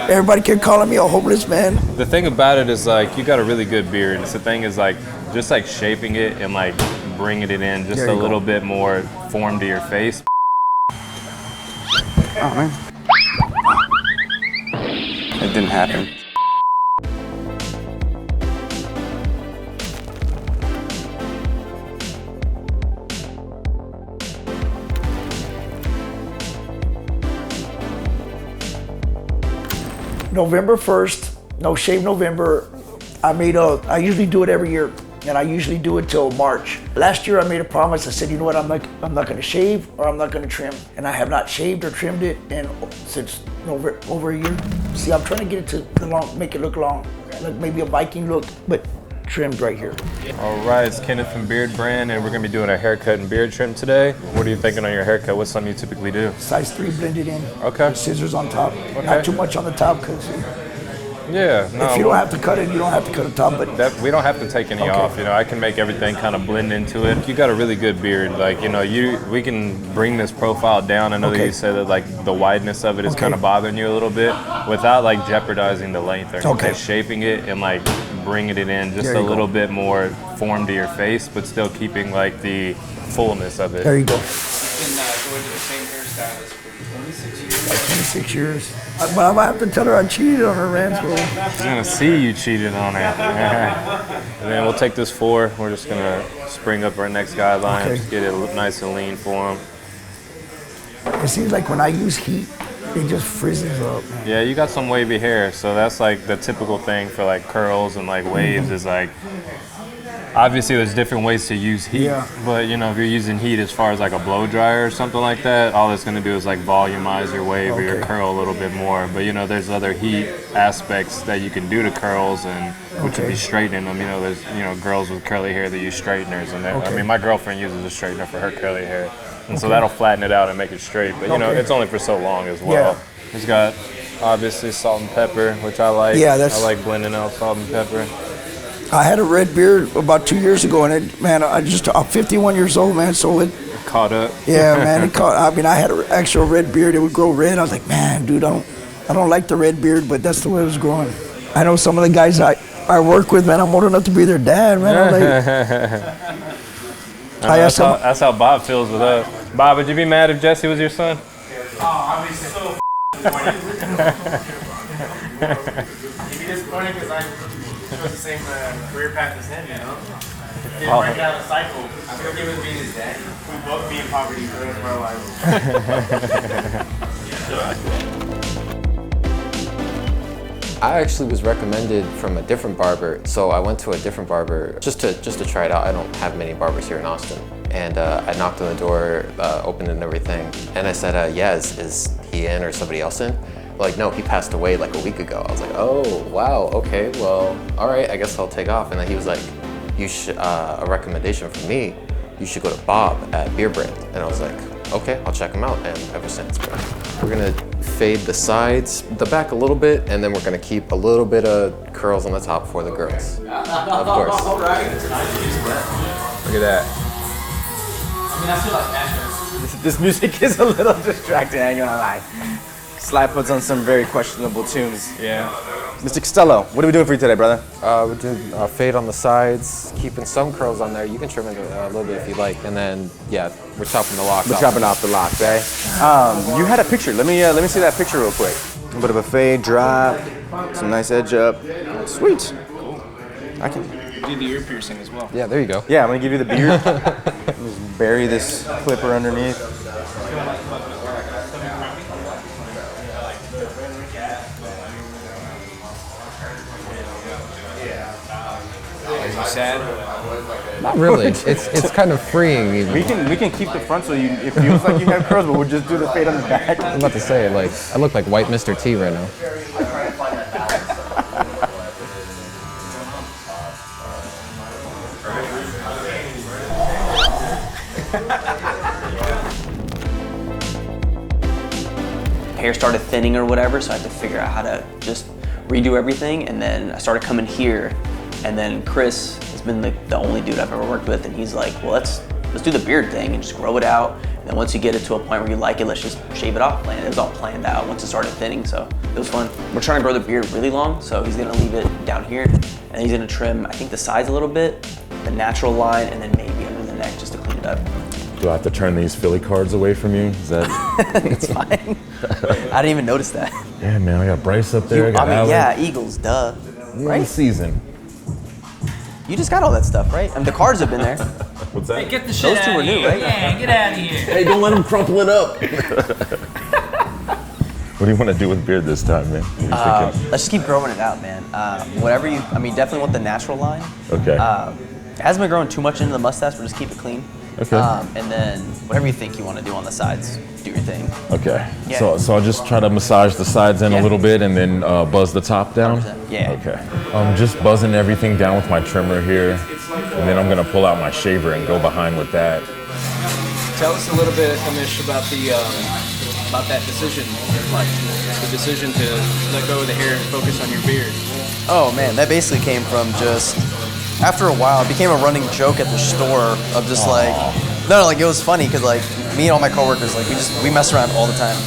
Everybody kept calling me a homeless man. The thing about it is like you got a really good beard. It's the thing is like just like shaping it and like bringing it in just a little bit more form to your face. Oh man. It didn't happen. November 1st, No Shave November. I usually do it every year, and I usually do it till March. Last year I made a promise. I said, you know what, I'm not gonna shave or I'm not gonna trim. And I have not shaved or trimmed it since over a year. See, I'm trying to get it to make it look long, like maybe a Viking look, but trimmed right here. All right, it's Kenneth from Beardbrand, and we're gonna be doing a haircut and beard trim today. What are you thinking on your haircut? What's something you typically do? Size 3 blended in. Okay. Scissors on top. Okay. Not too much on the top, because yeah, no, if you don't have to cut it, you don't have to cut the top. But we don't have to take any off. You know, I can make everything kind of blend into it. You got a really good beard. Like, you know, we can bring this profile down. I know that you said that like the wideness of it is kind of bothering you a little bit, without like jeopardizing the length or just shaping it and like bringing it in just a little bit more form to your face, but still keeping like the fullness of it. There you go. You've been going to the same hairstylist for 26 years. Like 26 years. But I might have to tell her I cheated on her, Rance. She's gonna see you cheated on her. And then we'll take this 4. We're just gonna spring up our next guideline. Just get it nice and lean for him. It seems like when I use heat, it just frizzes up. Yeah, you got some wavy hair, so that's like the typical thing for like curls and like waves is like, obviously there's different ways to use heat, but you know, if you're using heat as far as like a blow dryer or something like that, all it's gonna do is like volumize your wave or your curl a little bit more. But you know, there's other heat aspects that you can do to curls, and which would be straightening them. You know, there's girls with curly hair that use straighteners, and I mean, my girlfriend uses a straightener for her curly hair. And so that'll flatten it out and make it straight. But you know, it's only for so long as well. He's got obviously salt and pepper, which I like. I like blending out salt and pepper. I had a red beard about 2 years ago, and I'm 51 years old, man, so it caught up. Yeah, man, I mean, I had an actual red beard. It would grow red. I was like, man, dude, I don't like the red beard, but that's the way it was growing. I know some of the guys I work with, man, I'm old enough to be their dad, man. That's how Bob feels with us. Bob, would you be mad if Jesse was your son? Oh, I'd be so He'd be disappointed because I chose the same career path as him, you know? Didn't break out a cycle. I feel like it was being his dad. We both be in poverty for the rest of our lives. I actually was recommended from a different barber, so I went to a different barber just to try it out. I don't have many barbers here in Austin. And I knocked on the door, opened it and everything. And I said, yeah, is he in or somebody else in? Like, no, he passed away like a week ago. I was like, oh, wow, okay, well, all right, I guess I'll take off. And then he was like, you should, a recommendation from me, you should go to Bob at Beardbrand. And I was like, okay, I'll check him out. And ever since, bro. We're gonna fade the sides, the back a little bit, and then we're gonna keep a little bit of curls on the top for the girls, of course. All right. Look at that. I mean, I feel like this music is a little distracting, I ain't gonna lie. Sly puts on some very questionable tunes. Yeah. Mr. Costello, what are we doing for you today, brother? We're doing a fade on the sides, keeping some curls on there. You can trim it a little bit if you like, and then yeah, we're chopping the locks. We're chopping off the locks, eh? You had a picture. Let me see that picture real quick. A bit of a fade, drop, some nice edge up. Sweet. I can do the ear piercing as well. Yeah, there you go. Yeah, I'm gonna give you the beard. Just bury this clipper underneath. Are you sad? Not really. It's kind of freeing even. We can keep the front so it feels like you have curls, but we'll just do the fade on the back. I'm about to say, like, I look like white Mr. T right now. Hair started thinning or whatever, so I had to figure out how to just redo everything. And then I started coming here, and then Chris has been the only dude I've ever worked with, and he's like, well, let's do the beard thing and just grow it out. And And once you get it to a point where you like it, let's just shave it off. And it was all planned out once it started thinning, so it was fun. We're trying to grow the beard really long, so he's gonna leave it down here, and he's gonna trim, I think, the sides a little bit, the natural line, and then maybe under the neck just to clean it up. Do I have to turn these Philly cards away from you? Is that? It's fine. I didn't even notice that. Yeah, man, I got Bryce up there. I got Alec. Yeah, Eagles, duh. Right? Season. You just got all that stuff, right? I mean, the cards have been there. What's that? Hey, get the shit Those two out were of new, here. right? Yeah, get out of here. Hey, don't let him crumple it up. What do you want to do with beard this time, man? What are you thinking? Let's just keep growing it out, man. Whatever you, I mean, definitely want the natural line. Okay. It hasn't been growing too much into the mustache, but just keep it clean. Okay. And then whatever you think you want to do on the sides, do your thing. Okay. Yeah. So I'll just try to massage the sides in a Yeah. little bit and then buzz the top down? 100%. Yeah. Okay. I'm just buzzing everything down with my trimmer here, and then I'm gonna pull out my shaver and go behind with that. Tell us a little bit, Amish, about that decision, like the decision to let go of the hair and focus on your beard. Oh man, that basically came from just after a while. It became a running joke at the store of just like, no, like it was funny because like me and all my coworkers, like we mess around all the time.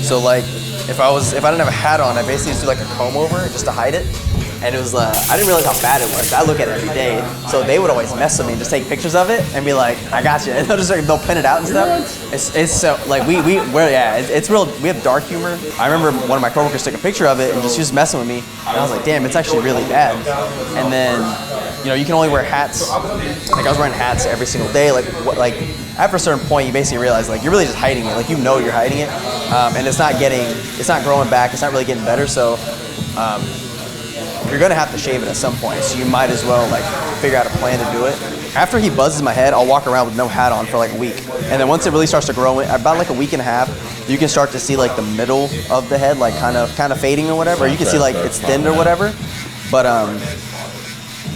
So like if I didn't have a hat on, I basically just do like a comb over it just to hide it. And it was, I didn't realize how bad it was. I look at it every day. So they would always mess with me and just take pictures of it and be like, I got you. And they'll print it out and stuff. It's so, like, it's real, we have dark humor. I remember one of my coworkers took a picture of it and she was messing with me. And I was like, damn, it's actually really bad. And then, you know, you can only wear hats. Like I was wearing hats every single day. Like after a certain point, you basically realize like you're really just hiding it. Like you know you're hiding it. And it's not growing back. It's not really getting better. So, you're gonna have to shave it at some point, so you might as well like figure out a plan to do it. After he buzzes my head, I'll walk around with no hat on for like a week, and then once it really starts to grow, about like a week and a half, you can start to see like the middle of the head like kind of fading or whatever. Or you can see like it's thinned or whatever. But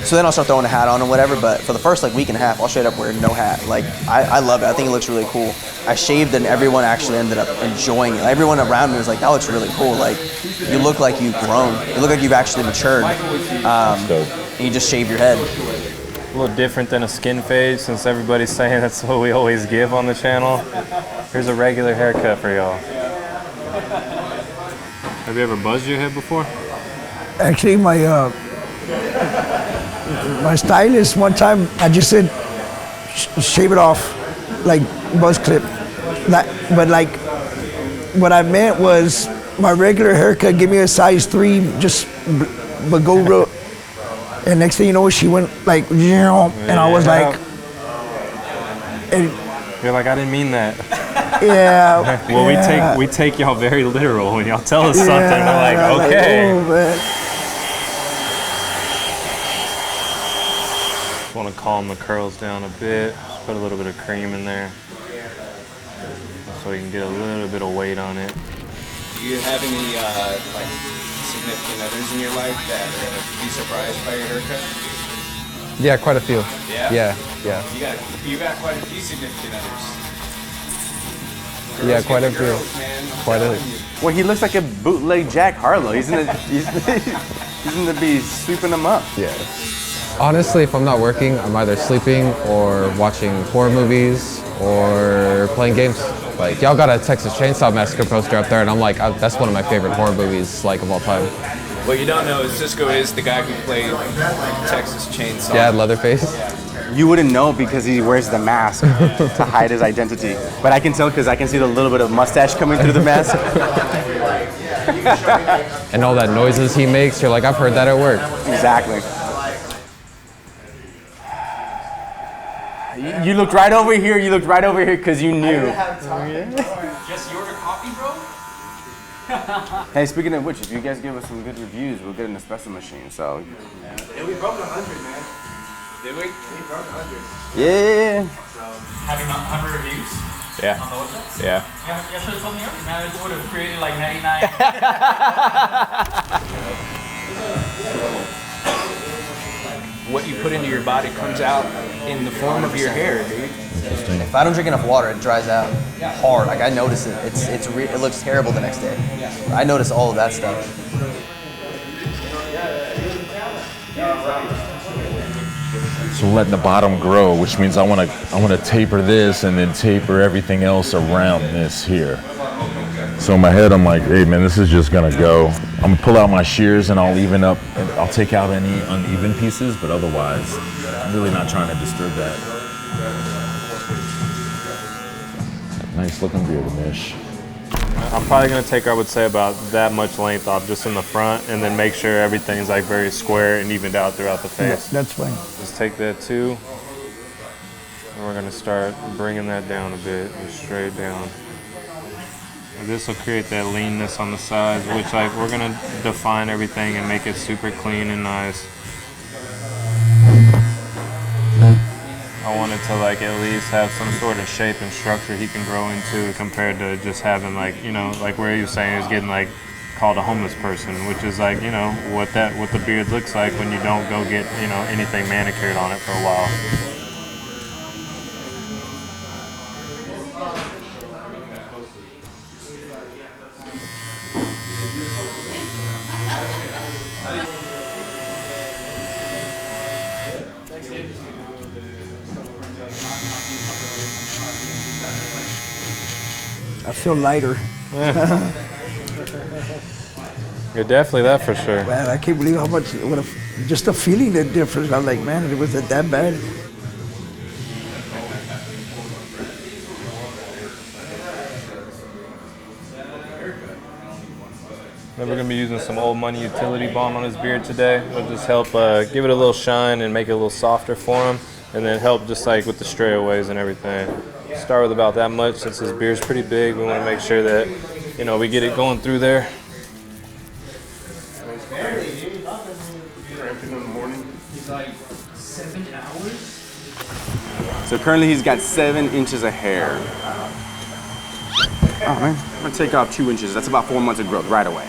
so then I'll start throwing a hat on or whatever. But for the first like week and a half, I'll straight up wear no hat. Like I love it. I think it looks really cool. I shaved and everyone actually ended up enjoying it. Everyone around me was like, that looks really cool. Like you look like you've grown. You look like you've actually matured. And you just shave your head. A little different than a skin fade, since everybody's saying that's what we always give on the channel. Here's a regular haircut for y'all. Have you ever buzzed your head before? Actually, my stylist one time, I just said, shave it off, like buzz clip. But like, what I meant was my regular haircut, give me a size 3, but go real. And next thing you know, she went like, and I was like, You're like, I didn't mean that. yeah. Well, yeah. we take y'all very literal when y'all tell us something. We're like, okay. oh, man. Just want to calm the curls down a bit. Just put a little bit of cream in there, so you can get a little bit of weight on it. Do you have any like significant others in your life that are gonna be surprised by your haircut? Yeah, quite a few. Yeah? Yeah. You got quite a few significant others. Yeah, quite a few. Girls, man, I'm Quite a telling you. Well, he looks like a bootleg Jack Harlow. He's gonna be sweeping them up. Yeah. Honestly, if I'm not working, I'm either sleeping or watching horror movies or playing games. Like, y'all got a Texas Chainsaw Massacre poster up there, and I'm like, that's one of my favorite horror movies, like, of all time. What you don't know is Cisco is the guy who played Texas Chainsaw. Yeah, Leatherface. You wouldn't know because he wears the mask to hide his identity. But I can tell because I can see the little bit of mustache coming through the mask. And all that noises he makes, you're like, I've heard that at work. Exactly. You looked right over here. You looked right over here because you knew. Just you order coffee, bro? Hey, speaking of which, if you guys give us some good reviews, we'll get an espresso machine. So. Yeah, we broke 100, man. Did we? We broke 100. Yeah. Having 100 reviews Yeah. on the website? Yeah. Yeah, you should have told me earlier, man. It would have created like 99. What you put into your body comes out in the form of your hair, dude. If I don't drink enough water, it dries out hard. Like I notice it. It looks terrible the next day. I notice all of that stuff. So we're letting the bottom grow, which means I want to taper this and then taper everything else around this here. So in my head, I'm like, hey man, this is just gonna go. I'm gonna pull out my shears and I'll even up, and I'll take out any uneven pieces, but otherwise, I'm really not trying to disturb that. Nice looking beard, Mish. I'm probably gonna take, I would say, about that much length off just in the front, and then make sure everything's like very square and evened out throughout the face. That's fine. Just take that too, and we're gonna start bringing that down a bit, just straight down. This will create that leanness on the sides, which like we're gonna define everything and make it super clean and nice. I want it to like at least have some sort of shape and structure he can grow into, compared to just having like, you know, like where he was saying he was getting like called a homeless person, which is like, you know, what the beard looks like when you don't go get, you know, anything manicured on it for a while. I feel lighter. You're definitely that for sure. Man, I can't believe how much, just the feeling that difference. I'm like, man, was it that bad? Then we're gonna be using some old money utility balm on his beard today. It'll just help give it a little shine and make it a little softer for him, and then help just like with the strayaways and everything. Start with about that much since his beard's pretty big. We want to make sure that, you know, we get it going through there. So currently he's got 7 inches of hair. Oh man, I'm gonna take off 2 inches. That's about 4 months of growth right away.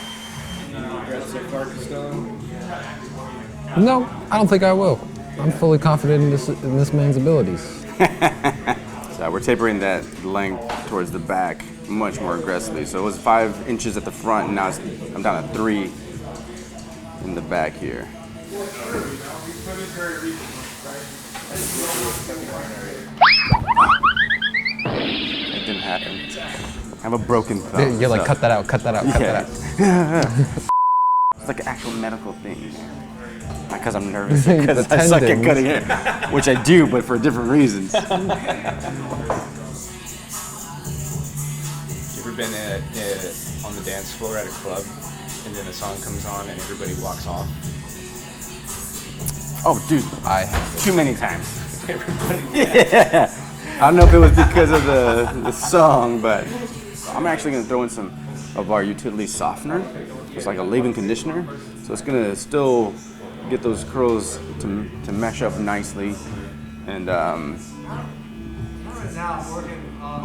No, I don't think I will. I'm fully confident in this man's abilities. So we're tapering that length towards the back much more aggressively. So it was 5 inches at the front, and now I'm down to 3 in the back here. It didn't happen. I have a broken thumb. You're like, cut that out, cut that out, cut that out. It's like an actual medical thing. Not because I'm nervous, because I suck at cutting hair, which I do, but for different reasons. You ever been on the dance floor at a club, and then a song comes on and everybody walks off? Oh, dude, I have. too many times. Yeah. I don't know if it was because of the song, but I'm actually gonna throw in some of our utility softener. It's like a leave-in conditioner, so it's gonna still get those curls to mesh up nicely, and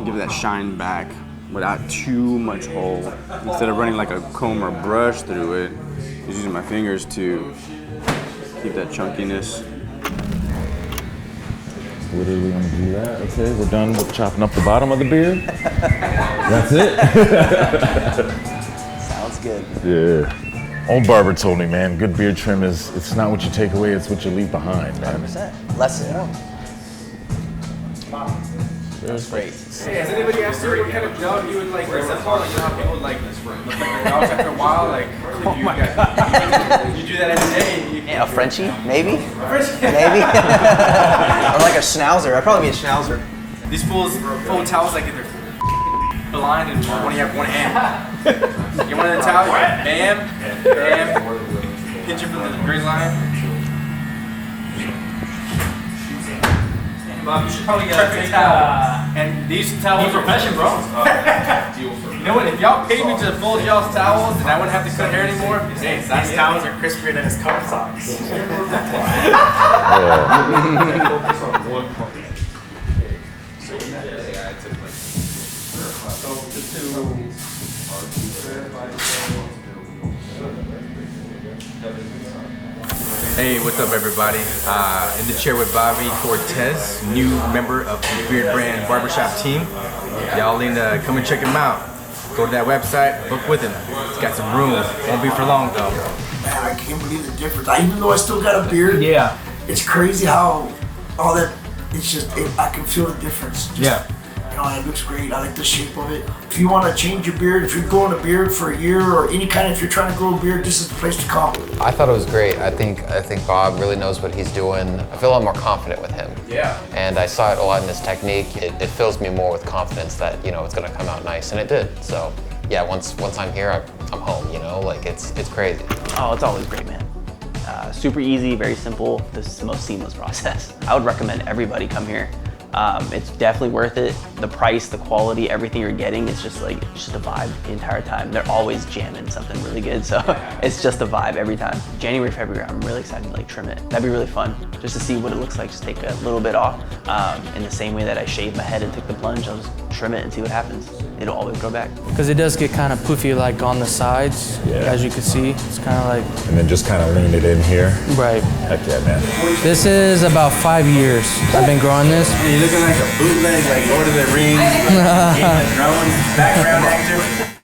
give it that shine back without too much hold. Instead of running like a comb or brush through it, just using my fingers to keep that chunkiness. Literally want to do that. Okay, we're done with chopping up the bottom of the beard. That's it. Sounds good. Yeah. Old barber told me, man, good beard trim it's not what you take away, it's what you leave behind, man. 100%. Less is more. That's great. Hey, has anybody asked you what kind of dog you would like resemble? Like, you know how people like look like their dogs after a while? Like, you do that every day. A Frenchie, maybe? Maybe? Or like a schnauzer. I'd probably be a schnauzer. These fools pull towels like they're blind and only have one hand. Get one of the towels, bam, bam, pinch it from the green line. Bob, you should probably get a towel. And these towels are profession, bro. You know what? If y'all paid me to fold y'all's towels, then I wouldn't have to cut hair anymore. Hey, these towels are crispier than his coat socks. Hey, what's up, everybody? In the chair with Bobby Cortez, new member of the Beardbrand Barbershop team. Y'all need to come and check him out. Go to that website, book with him. He's got some room. Won't be for long, though. Man, I can't believe the difference. Even though I still got a beard, Yeah. it's crazy how all that, it's just, I can feel the difference. Just, Yeah. You know, and it looks great. I like the shape of it. If you want to change your beard, if you're growing a beard for a year or any kind of, if you're trying to grow a beard, this is the place to come. I thought it was great. I think Bob really knows what he's doing. I feel a lot more confident with him. Yeah. And I saw it a lot in his technique. It fills me more with confidence that, you know, it's gonna come out nice, and it did. So yeah, once I'm here, I'm home, you know, like it's crazy. Oh, it's always great, man. Super easy, very simple. This is the most seamless process. I would recommend everybody come here. It's definitely worth it. The price, the quality, everything you're getting, it's just like, it's just a vibe the entire time. They're always jamming something really good, so it's just a vibe every time. January, February, I'm really excited to like trim it. That'd be really fun, just to see what it looks like, just take a little bit off. In the same way that I shaved my head and took the plunge, I'll just trim it and see what happens. It'll always grow back. Because it does get kind of poofy like on the sides, as you can see. It's kind of like... And then just kind of lean it in here. Right. Heck yeah, man. This is about 5 years I've been growing this. You're looking like a bootleg, like Lord of the Rings, Game of Thrones background actor.